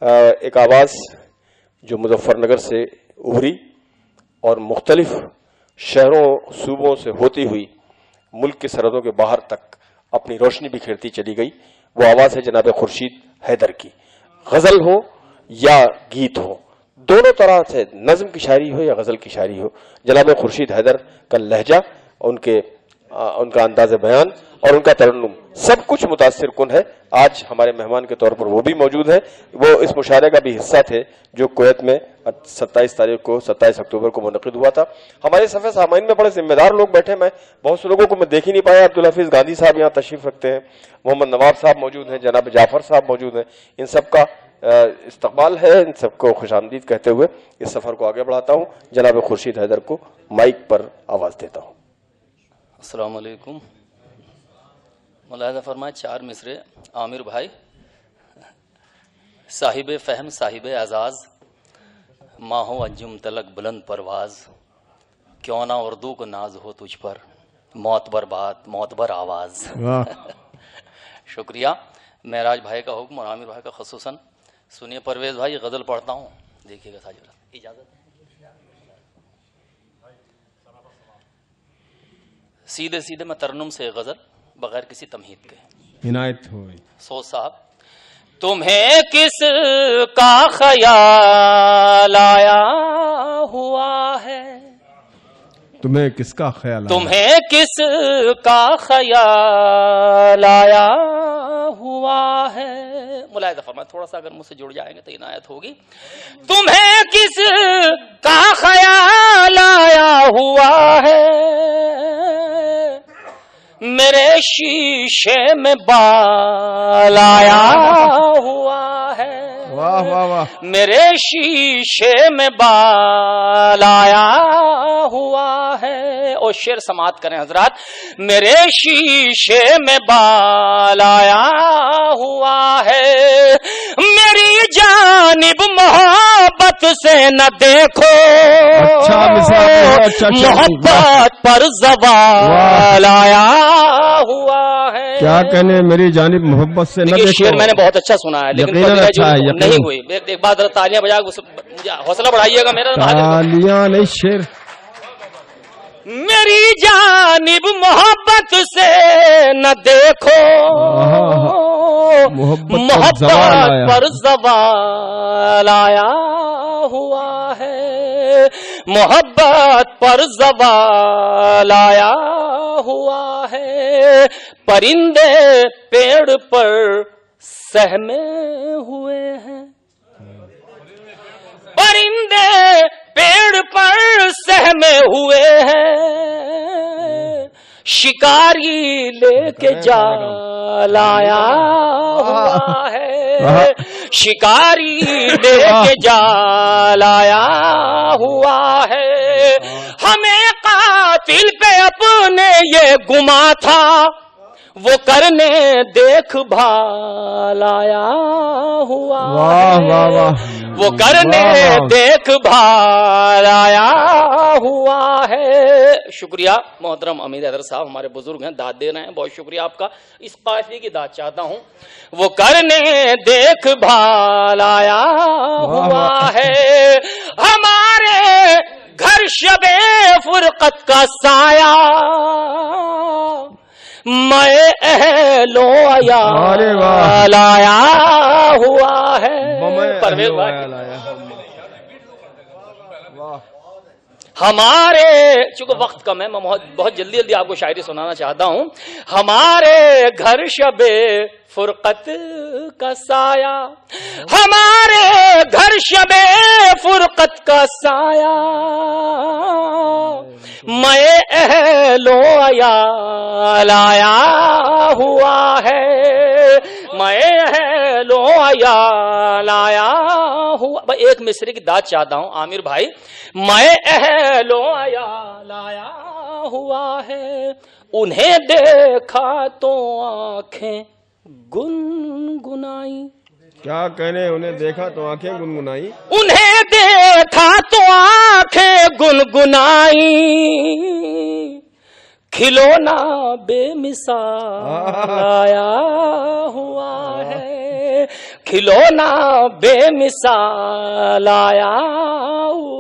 ایک آواز جو مظفر نگر سے ابھری اور مختلف شہروں صوبوں سے ہوتی ہوئی ملک کی سرحدوں کے باہر تک اپنی روشنی بکھیرتی چلی گئی، وہ آواز ہے جناب خورشید حیدر کی. غزل ہو یا گیت ہو، دونوں طرح سے نظم کی شاعری ہو یا غزل کی شاعری ہو، جناب خورشید حیدر کا لہجہ، ان کا انداز بیان اور ان کا ترنم سب کچھ متاثر کن ہے. آج ہمارے مہمان کے طور پر وہ بھی موجود ہیں، وہ اس مشاعرے کا بھی حصہ تھے جو کویت میں 27 اکتوبر کو منعقد ہوا تھا. ہمارے صفحے سامعین میں بڑے ذمہ دار لوگ بیٹھے، میں بہت سے لوگوں کو میں دیکھ ہی نہیں پایا. عبدالحفیظ گاندھی صاحب یہاں تشریف رکھتے ہیں، محمد نواب صاحب موجود ہیں، جناب جعفر صاحب موجود ہیں. ان سب کا استقبال ہے، ان سب کو خوش آمدید کہتے ہوئے اس سفر کو آگے بڑھاتا ہوں. جناب خورشید حیدر کو مائک پر آواز دیتا ہوں. السلام علیکم. ملاحظہ فرمائے 4 مصرے. عامر بھائی صاحب فہم صاحب اعزاز، ماہو انجم تلک بلند پرواز، کیوں نہ اردو کو ناز ہو تجھ پر، معتبر بات معتبر آواز. شکریہ. معراج بھائی کا حکم اور عامر بھائی کا خصوصاً. سنیے پرویز بھائی، غزل پڑھتا ہوں، دیکھیے گا ساجد، اجازت. سیدھے سیدھے میں ترنم سے غزل بغیر کسی تمہید کے. عنایت ہوئی. سو صاحب، تمہیں کس کا خیال آیا ہوا ہے، تمہیں کس کا خیال آیا، تمہیں کس کا خیال آیا ہوا ہے. ملاحظہ فرمائے، تھوڑا سا اگر مجھ سے جڑ جائیں گے تو عنایت ہوگی. تمہیں کس کا خیال آیا ہوا ہے، میرے شیشے میں بال آیا ہوا ہے. واہ واہ واہ. میرے شیشے میں بال آیا ہوا ہے. اور شعر سماعت کریں حضرات. میرے شیشے میں بال آیا ہوا ہے، میری جانب محبت سے نہ دیکھو، محبت پر زوال آیا ہوا ہے. کیا کہنے، میری جانب محبت سے نہ دیکھو. شعر میں نے بہت اچھا سنا ہے لیکن نہیں ہوئی. ایک بات تالیاں بجا، حوصلہ بڑھائیے گا میرا. تالیاں نہیں، شعر. میری جانب محبت سے نہ دیکھو، محبت پر زوال آیا ہوا ہے، محبت پر زوال آیا ہوا ہے. پرندے پیڑ پر سہمے ہوئے ہیں، پرندے پیڑ پر سہمے ہوئے ہیں، شکاری لے کے جال آیا ہوا ہے، شکاری لے کے جال آیا ہوا ہے. ہمیں قاتل پہ اپنے یہ گما تھا، وہ کرنے دیکھ بھال آیا ہوا ہے، وہ کرنے دیکھ بھال آیا ہوا ہے. شکریہ محترم امیر حیدر صاحب، ہمارے بزرگ ہیں، داد دے رہے ہیں، بہت شکریہ آپ کا. اس قافیے کی داد چاہتا ہوں. وہ کرنے دیکھ بھال آیا ہوا ہے، ہمارے گھر شب فرقت کا سایہ، میں اہلو عیال آیا ہوا ہے. پرویز بھائی، ہمارے چونکہ وقت کم ہے، میں بہت جلدی آپ کو شاعری سنانا چاہتا ہوں. ہمارے گھر شب فرقت کا سایہ، ہمارے گھر شب فرقت کا سایہ، میں اہلو عیال آیا ہوا ہے، میں اہلو عیال آیا ہوا. ایک مصرے کی داد چاہتا ہوں عامر بھائی. میں اہلو عیال آیا ہوا ہے، انہیں دیکھا تو آنکھیں گنگنائی. کیا کہنے، انہیں دیکھا تو آنکھیں گنگنائی، انہیں دیکھا تو آنکھیں گنگنائی، کھلونا بے مثال آیا ہوا ہے، کھلونا بے مثال آیا ہوا